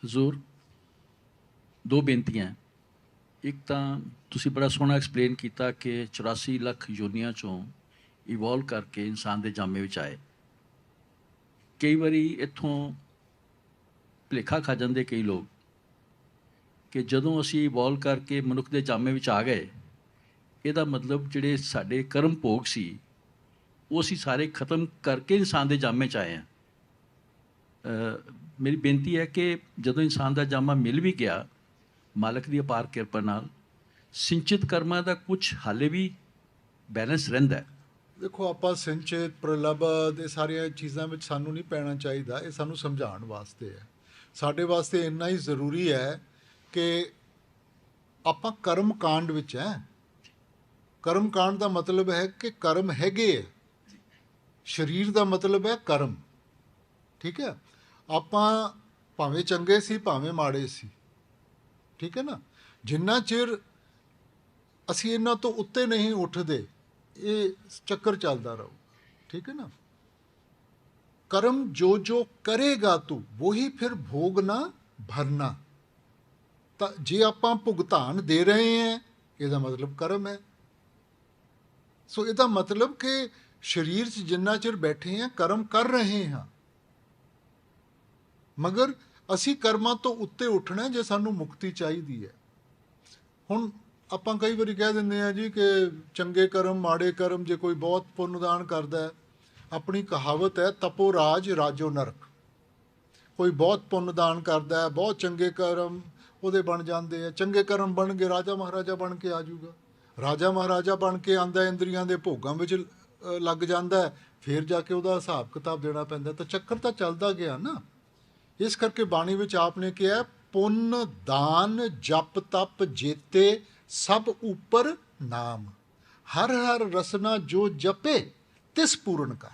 ਹਜ਼ੂਰ ਦੋ ਬੇਨਤੀਆਂ ਹੈ। ਇੱਕ ਤਾਂ ਤੁਸੀਂ ਬੜਾ ਸੋਹਣਾ ਐਕਸਪਲੇਨ ਕੀਤਾ ਕਿ 84 ਲੱਖ ਯੋਨੀਆਂ 'ਚੋਂ ਇਵੋਲਵ ਕਰਕੇ ਇਨਸਾਨ ਦੇ ਜਾਮੇ ਵਿੱਚ ਆਏ। ਕਈ ਵਾਰੀ ਇੱਥੋਂ ਭੁਲੇਖਾ ਖਾ ਜਾਂਦੇ ਕਈ ਲੋਕ ਕਿ ਜਦੋਂ ਅਸੀਂ ਇਵੋਲਵ ਕਰਕੇ ਮਨੁੱਖ ਦੇ ਜਾਮੇ ਵਿੱਚ ਆ ਗਏ, ਇਹਦਾ ਮਤਲਬ ਜਿਹੜੇ ਸਾਡੇ ਕਰਮ ਭੋਗ ਸੀ ਉਹ ਅਸੀਂ ਸਾਰੇ ਖਤਮ ਕਰਕੇ ਇਨਸਾਨ ਦੇ ਜਾਮੇ 'ਚ ਆਏ ਹਾਂ। ਮੇਰੀ ਬੇਨਤੀ ਹੈ ਕਿ ਜਦੋਂ ਇਨਸਾਨ ਦਾ ਜਾਮਾ ਮਿਲ ਵੀ ਗਿਆ ਮਾਲਕ ਦੀ ਅਪਾਰ ਕਿਰਪਾ ਨਾਲ, ਸਿੰਚਿਤ ਕਰਮਾਂ ਦਾ ਕੁਝ ਹਾਲੇ ਵੀ ਬੈਲੈਂਸ ਰਹਿੰਦਾ ਹੈ। ਦੇਖੋ, ਆਪਾਂ ਸਿੰਚਿਤ ਪ੍ਰਲਬਧ ਇਹ ਸਾਰੀਆਂ ਚੀਜ਼ਾਂ ਵਿੱਚ ਸਾਨੂੰ ਨਹੀਂ ਪੈਣਾ ਚਾਹੀਦਾ। ਇਹ ਸਾਨੂੰ ਸਮਝਾਉਣ ਵਾਸਤੇ ਹੈ। ਸਾਡੇ ਵਾਸਤੇ ਇੰਨਾ ਹੀ ਜ਼ਰੂਰੀ ਹੈ ਕਿ ਆਪਾਂ ਕਰਮ ਕਾਂਡ ਵਿੱਚ ਹੈ। ਕਰਮ ਕਾਂਡ ਦਾ ਮਤਲਬ ਹੈ ਕਿ ਕਰਮ ਹੈਗੇ ਹੈ। ਸਰੀਰ ਦਾ ਮਤਲਬ ਹੈ ਕਰਮ। ਠੀਕ ਹੈ, ਆਪਾਂ ਭਾਵੇਂ ਚੰਗੇ ਸੀ ਭਾਵੇਂ ਮਾੜੇ ਸੀ, ਠੀਕ ਹੈ ਨਾ, ਜਿੰਨਾ ਚਿਰ ਅਸੀਂ ਇਹਨਾਂ ਤੋਂ ਉੱਤੇ ਨਹੀਂ ਉੱਠਦੇ ਇਹ ਚੱਕਰ ਚੱਲਦਾ ਰਹੂ। ਠੀਕ ਹੈ ਨਾ। कर्म जो जो करेगा तू वही फिर भोगना भरना। ਤਾਂ ਜੇ ਆਪਾਂ ਭੁਗਤਾਨ ਦੇ ਰਹੇ ਹਾਂ ਇਹਦਾ ਮਤਲਬ ਕਰਮ ਹੈ। ਸੋ ਇਹਦਾ ਮਤਲਬ ਕਿ ਸਰੀਰ 'ਚ ਜਿੰਨਾ ਚਿਰ ਬੈਠੇ ਹਾਂ ਕਰਮ ਕਰ ਰਹੇ ਹਾਂ, ਮਗਰ ਅਸੀਂ ਕਰਮਾਂ ਤੋਂ ਉੱਤੇ ਉੱਠਣਾ ਜੇ ਸਾਨੂੰ ਮੁਕਤੀ ਚਾਹੀਦੀ ਹੈ। ਹੁਣ ਆਪਾਂ ਕਈ ਵਾਰੀ ਕਹਿ ਦਿੰਦੇ ਹਾਂ ਜੀ ਕਿ ਚੰਗੇ ਕਰਮ ਮਾੜੇ ਕਰਮ, ਜੇ ਕੋਈ ਬਹੁਤ ਪੁੰਨਦਾਨ ਕਰਦਾ ਹੈ, ਆਪਣੀ ਕਹਾਵਤ ਹੈ ਤਪੋ ਰਾਜ ਰਾਜੋ ਨਰਕ। ਕੋਈ ਬਹੁਤ ਪੁੰਨਦਾਨ ਕਰਦਾ ਹੈ, ਬਹੁਤ ਚੰਗੇ ਕਰਮ ਉਹਦੇ ਬਣ ਜਾਂਦੇ ਆ, ਚੰਗੇ ਕਰਮ ਬਣ ਕੇ ਰਾਜਾ ਮਹਾਰਾਜਾ ਬਣ ਕੇ ਆ ਜਾਊਗਾ। ਰਾਜਾ ਮਹਾਰਾਜਾ ਬਣ ਕੇ ਆਉਂਦਾ, ਇੰਦਰੀਆਂ ਦੇ ਭੋਗਾਂ ਵਿੱਚ ਲੱਗ ਜਾਂਦਾ, ਫਿਰ ਜਾ ਕੇ ਉਹਦਾ ਹਿਸਾਬ ਕਿਤਾਬ ਦੇਣਾ ਪੈਂਦਾ। ਤਾਂ ਚੱਕਰ ਤਾਂ ਚੱਲਦਾ ਗਿਆ ਨਾ। ਇਸ ਕਰਕੇ ਬਾਣੀ ਵਿੱਚ ਆਪ ਨੇ ਕਿਹਾ ਪੁੰਨ ਦਾਨ ਜਪ ਤਪ ਜੇਤੇ ਸਭ ਉੱਪਰ ਨਾਮ, ਹਰ ਹਰ ਰਸਨਾ ਜੋ ਜਪੇ ਤਿਸ ਪੂਰਨ ਕਾ।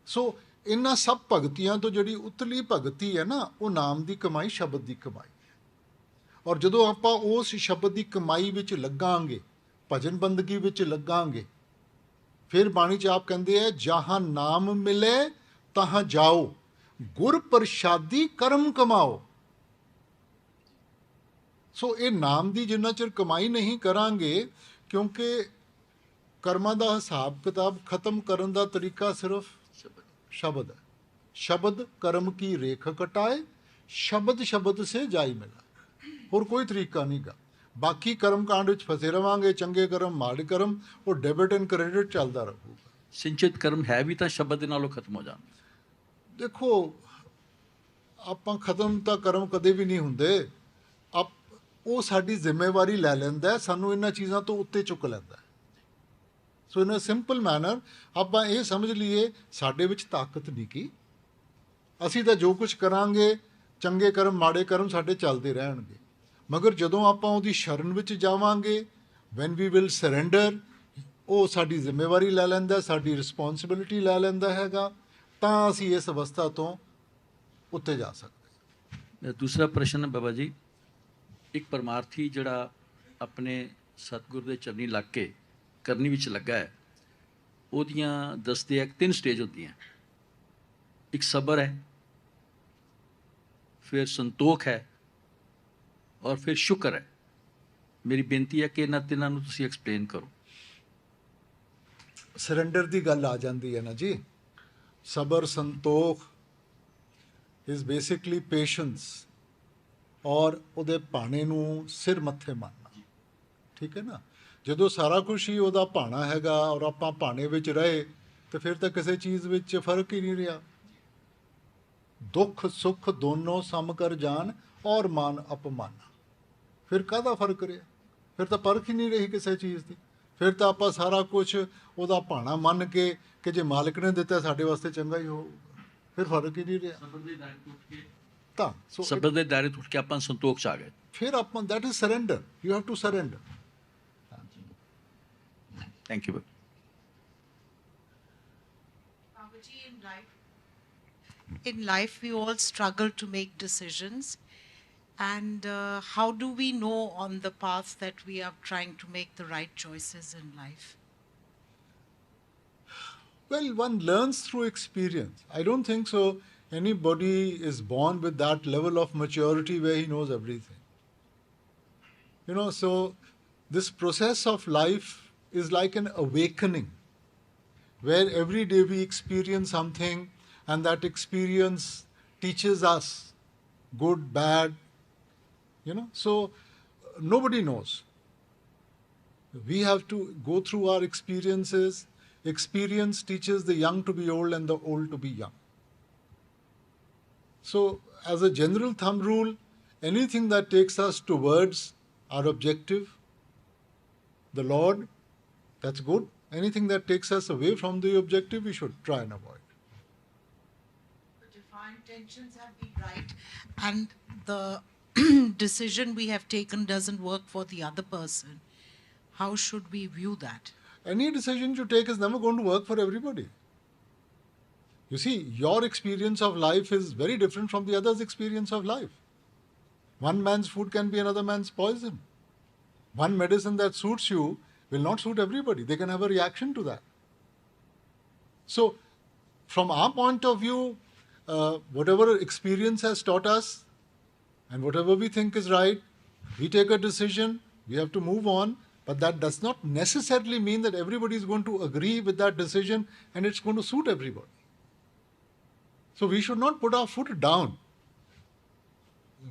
ਸੋ ਇਹਨਾਂ ਸਭ ਭਗਤੀਆਂ ਤੋਂ ਜਿਹੜੀ ਉਤਲੀ ਭਗਤੀ ਹੈ ਨਾ, ਉਹ ਨਾਮ ਦੀ ਕਮਾਈ, ਸ਼ਬਦ ਦੀ ਕਮਾਈ ਹੈ। ਔਰ ਜਦੋਂ ਆਪਾਂ ਉਸ ਸ਼ਬਦ ਦੀ ਕਮਾਈ ਵਿੱਚ ਲੱਗਾਂਗੇ, ਭਜਨ ਬੰਦਗੀ ਵਿੱਚ ਲੱਗਾਂਗੇ, ਫਿਰ ਬਾਣੀ 'ਚ ਆਪ ਕਹਿੰਦੇ ਹੈ ਜਹਾਂ ਨਾਮ ਮਿਲੇ ਤਹਾਂ ਜਾਓ, ਗੁਰ ਪ੍ਰਸ਼ਾਦੀ ਕਰਮ ਕਮਾਓ। ਸੋ ਇਹ ਨਾਮ ਦੀ ਜਿੰਨਾ ਚਿਰ ਕਮਾਈ ਨਹੀਂ ਕਰਾਂਗੇ, ਕਿਉਂਕਿ ਕਰਮਾਂ ਦਾ ਹਿਸਾਬ ਕਿਤਾਬ ਖਤਮ ਕਰਨ ਦਾ ਤਰੀਕਾ ਸਿਰਫ शब्द है। शब्द कर्म की रेख कटाए, शब्द शब्द से जाई मिला, और कोई तरीका नहीं गा। बाकी कर्म कांड ਵਿੱਚ ਫਸੇ ਰਵਾਂਗੇ, ਚੰਗੇ ਕਰਮ ਮਾੜੇ ਕਰਮ, ਉਹ ਡੈਬਿਟ ਐਂਡ ਕ੍ਰੈਡਿਟ ਚੱਲਦਾ ਰਹੂਗਾ। ਸਿੰਚਿਤ ਕਰਮ ਹੈ ਵੀ ਤਾਂ ਸ਼ਬਦ ਦੇ ਨਾਲੋਂ ਖਤਮ ਹੋ ਜਾਂਦੇ। ਦੇਖੋ, ਆਪਾਂ ਖਤਮ ਤਾਂ ਕਰਮ ਕਦੇ ਵੀ ਨਹੀਂ ਹੁੰਦੇ। ਉਹ ਸਾਡੀ ਜ਼ਿੰਮੇਵਾਰੀ ਲੈ ਲੈਂਦਾ, ਸਾਨੂੰ ਇਹਨਾਂ ਚੀਜ਼ਾਂ ਤੋਂ ਉੱਤੇ ਚੁੱਕ ਲੈਂਦਾ। ਸੋ ਇਨ ਅ ਸਿੰਪਲ ਮੈਨਰ ਆਪਾਂ ਇਹ ਸਮਝ ਲਈਏ ਸਾਡੇ ਵਿੱਚ ਤਾਕਤ ਨਹੀਂ ਕੀ, ਅਸੀਂ ਤਾਂ ਜੋ ਕੁਝ ਕਰਾਂਗੇ ਚੰਗੇ ਕਰਮ ਮਾੜੇ ਕਰਮ ਸਾਡੇ ਚੱਲਦੇ ਰਹਿਣਗੇ। ਮਗਰ ਜਦੋਂ ਆਪਾਂ ਉਹਦੀ ਸ਼ਰਨ ਵਿੱਚ ਜਾਵਾਂਗੇ, ਵੈਨ ਵੀ ਵਿਲ ਸਰੈਂਡਰ, ਉਹ ਸਾਡੀ ਜ਼ਿੰਮੇਵਾਰੀ ਲੈ ਲੈਂਦਾ, ਸਾਡੀ ਰਿਸਪੌਂਸਿਬਿਲਿਟੀ ਲੈ ਲੈਂਦਾ ਹੈਗਾ, ਤਾਂ ਅਸੀਂ ਇਸ ਅਵਸਥਾ ਤੋਂ ਉੱਤੇ ਜਾ ਸਕਦੇ। ਦੂਸਰਾ ਪ੍ਰਸ਼ਨ ਹੈ ਬਾਬਾ ਜੀ, ਇੱਕ ਪਰਮਾਰਥੀ ਜਿਹੜਾ ਆਪਣੇ ਸਤਿਗੁਰ ਦੇ ਚਰਨੀ ਲੱਗ ਕੇ ਕਰਨੀ ਵਿੱਚ ਲੱਗਾ ਹੈ, ਉਹਦੀਆਂ ਦੱਸਦੇ ਆ 3 ਸਟੇਜ ਹੁੰਦੀਆਂ। ਇੱਕ ਸਬਰ ਹੈ, ਫਿਰ ਸੰਤੋਖ ਹੈ, ਔਰ ਫਿਰ ਸ਼ੁਕਰ ਹੈ। ਮੇਰੀ ਬੇਨਤੀ ਹੈ ਕਿ ਇਹਨਾਂ ਤਿੰਨਾਂ ਨੂੰ ਤੁਸੀਂ ਐਕਸਪਲੇਨ ਕਰੋ। ਸਰੈਂਡਰ ਦੀ ਗੱਲ ਆ ਜਾਂਦੀ ਹੈ ਨਾ ਜੀ। ਸਬਰ ਸੰਤੋਖ ਇਜ਼ ਬੇਸਿਕਲੀ ਪੇਸ਼ੈਂਸ, ਔਰ ਉਹਦੇ ਭਾਣੇ ਨੂੰ ਸਿਰ ਮੱਥੇ ਮੰਨਣਾ। ਠੀਕ ਹੈ ਨਾ। ਜਦੋਂ ਸਾਰਾ ਕੁਛ ਹੀ ਉਹਦਾ ਭਾਣਾ ਹੈਗਾ ਔਰ ਆਪਾਂ ਭਾਣੇ ਵਿੱਚ ਰਹੇ, ਤਾਂ ਫਿਰ ਤਾਂ ਕਿਸੇ ਚੀਜ਼ ਵਿੱਚ ਫਰਕ ਹੀ ਨਹੀਂ ਰਿਹਾ। ਦੁੱਖ ਸੁੱਖ ਦੋਨੋਂ ਸਮ ਕਰ ਜਾਣ ਔਰ ਮਾਨ ਅਪਮਾਨ, ਫਿਰ ਕਾਹਦਾ ਫਰਕ ਰਿਹਾ? ਫਿਰ ਤਾਂ ਪਰਖ ਹੀ ਨਹੀਂ ਰਹੀ ਕਿਸੇ ਚੀਜ਼ ਦੀ। ਫਿਰ ਤਾਂ ਆਪਾਂ ਸਾਰਾ ਕੁਛ ਉਹਦਾ ਭਾਣਾ ਮੰਨ ਕੇ ਕਿ ਜੇ ਮਾਲਕ ਨੇ ਦਿੱਤਾ ਸਾਡੇ ਵਾਸਤੇ ਚੰਗਾ ਹੀ ਹੋਊਗਾ, ਫਿਰ ਫਰਕ ਹੀ ਨਹੀਂ ਰਿਹਾ। ਤਾਂ ਸਬਰ ਦੇ ਦਾਇਰੇ ਤੋਂ ਉੱਠ ਕੇ ਆਪਾਂ ਸੰਤੋਖ 'ਚ ਆ ਗਏ। ਫਿਰ ਆਪਾਂ, that is surrender, you have to surrender. Thank you. Babaji, in life we all struggle to make decisions, and how do we know on the path that we are trying to make the right choices in life? Well, one learns through experience. I don't think so anybody is born with that level of maturity where he knows everything. So this process of life is like an awakening, where every day we experience something, and that experience teaches us good, bad, So nobody knows. We have to go through our experiences. Experience teaches the young to be old and the old to be young. So as a general thumb rule, anything that takes us towards our objective, the Lord, that's good. Anything that takes us away from the objective, we should try and avoid. But if our intentions have been right and the decision we have taken doesn't work for the other person, how should we view that? Any decision you take is never going to work for everybody. You see, your experience of life is very different from the other's experience of life. One man's food can be another man's poison. One medicine that suits you will not suit everybody. They can have a reaction to that. So, from our point of view, whatever experience has taught us and whatever we think is right, we take a decision, we have to move on, but that does not necessarily mean that everybody is going to agree with that decision and it's going to suit everybody. So we should not put our foot down.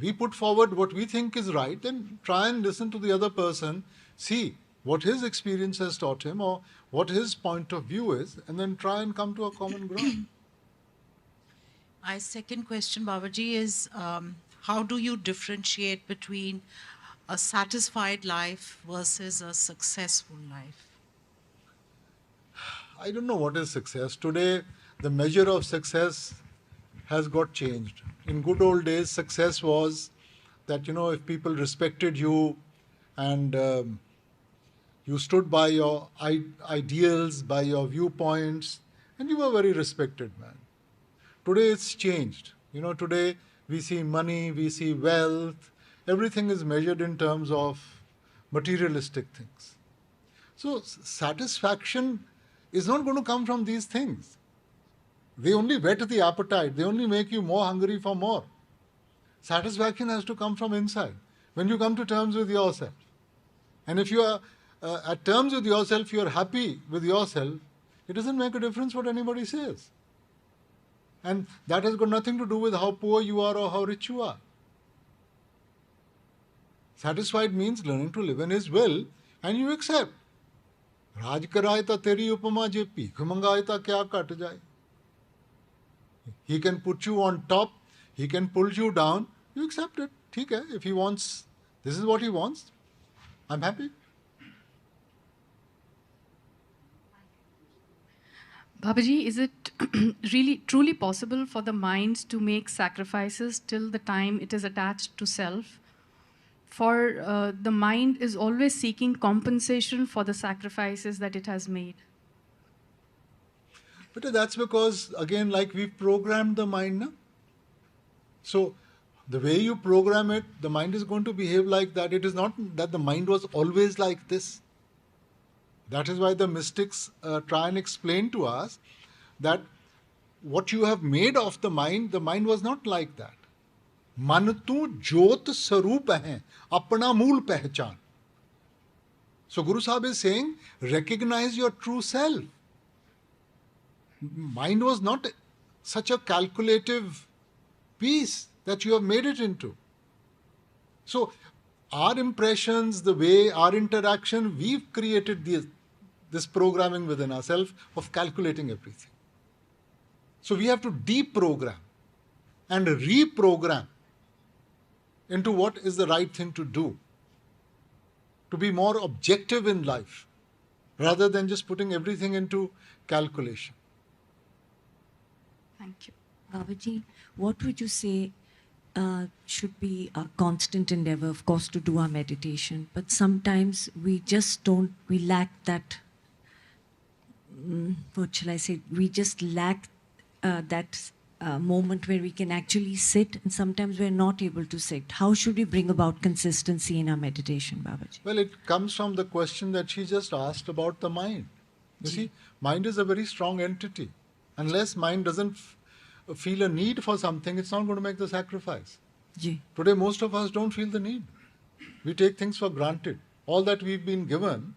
We put forward what we think is right, then try and listen to the other person, see what his experience has taught him or what his point of view is, and then try and come to a common ground. My second question, Babaji, is how do you differentiate between a satisfied life versus a successful life? I don't know what is success. Today, the measure of success has got changed. In good old days, success was that, if people respected you and you stood by your ideals, by your viewpoints, and you were very respected, man. Today it's changed. Today we see money, we see wealth, everything is measured in terms of materialistic things. So satisfaction is not going to come from these things. They only whet the appetite. They only make you more hungry for more. Satisfaction has to come from inside. When you come to terms with yourself. And if you are at terms with yourself, you are happy with yourself, it doesn't make a difference what anybody says. And that has got nothing to do with how poor you are or how rich you are. Satisfied means learning to live in His will and you accept. Raj karaye ta teri upama je peek mangaye ta kya kat jaye. He can put you on top, He can pull you down, you accept it. ठीक है, if He wants, this is what He wants, I'm happy. Babaji, is it really truly possible for the mind to make sacrifices till the time it is attached to self? For the mind is always seeking compensation for the sacrifices that it has made. But that's because, again, like we've programmed the mind, na? So the way you program it, the mind is going to behave like that. It is not that the mind was always like this. That is why the mystics try and explain to us that what you have made of the mind was not like that. Man tu jyot saroop hai, apna mool pehchan. So Guru Sahib is saying, recognize your true self. Mind was not such a calculative piece that you have made it into. So our impressions, the way our interaction, we've created this programming within ourselves of calculating everything. So we have to deprogram and reprogram into what is the right thing to do, to be more objective in life rather than just putting everything into calculation. Thank you. Babaji, what would you say should be a constant endeavor, of course, to do our meditation, but sometimes we just don't, we lack that, what shall I say, we just lack that moment where we can actually sit, and sometimes we're not able to sit. How should we bring about consistency in our meditation, Babaji? Well, it comes from the question that she just asked about the mind. You see, mind is a very strong entity. Unless mind doesn't feel a need for something, it's not going to make the sacrifice. Ji Today, most of us don't feel the need. We take things for granted. All that we've been given,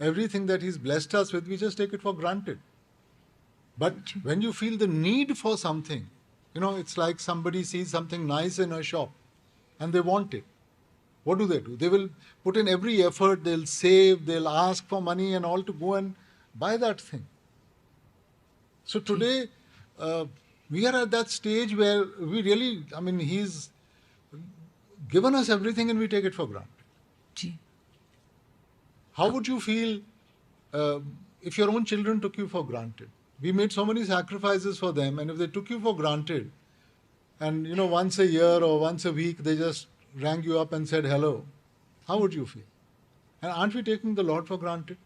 everything that He's blessed us with, we just take it for granted. But when you feel the need for something, you know, it's like somebody sees something nice in a shop and they want it. What do? They will put in every effort, they'll save, they'll ask for money and all to go and buy that thing. So today, we are at that stage where we really, I mean, He's given us everything and we take it for granted. Ji How would you feel if your own children took you for granted? We made so many sacrifices for them, and if they took you for granted, and you know, once a year or once a week they just rang you up and said hello, how would you feel? And aren't we taking the Lord for granted?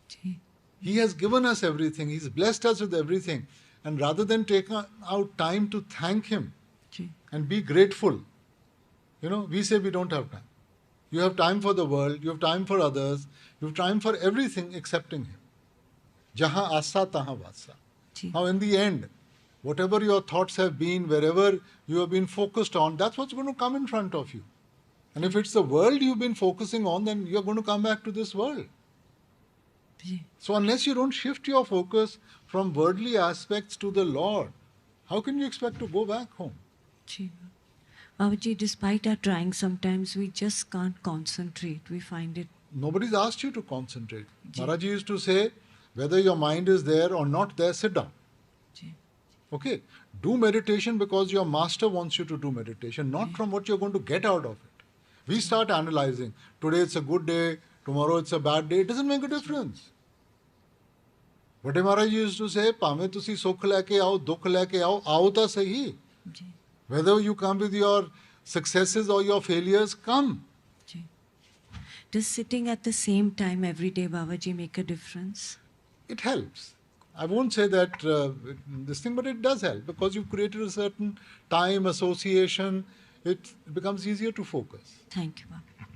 Ji He has given us everything. He's blessed us with everything. And rather than take out time to thank Him ji and be grateful, you know, we say we don't have time. You have time for the world, you have time for others, you have time for everything excepting Him. Jahan asa tahan vasa. Ji Now in the end, whatever your thoughts have been, wherever you have been focused on, that's what's going to come in front of you. And if it's the world you've been focusing on, then you're going to come back to this world. Ji So unless you don't shift your focus from worldly aspects to the Lord, how can you expect to go back home? Ji Babaji, despite our trying, sometimes we just can't concentrate. We find it. Nobody's asked you to concentrate. Ji. Maharaji used to say, whether your mind is there or not there, sit down. Ji Okay? Do meditation because your master wants you to do meditation, not from what you're going to get out of it. We start analyzing. Today it's a good day, tomorrow it's a bad day. It doesn't make a difference. But Maharaji used to say, ਭਾਵੇਂ ਤੁਸੀਂ ਸੁੱਖ ਲੈ ਕੇ ਆਓ, ਦੁੱਖ ਲੈ ਕੇ ਆਓ, ਆਓ ਤਾਂ ਸਹੀ. जी Whether you come with your successes or your failures, come. Ji Does sitting at the same time every day, Babaji, make a difference? It helps. I won't say that this thing, but it does help because you've created a certain time association. It becomes easier to focus. Thank you, Baba.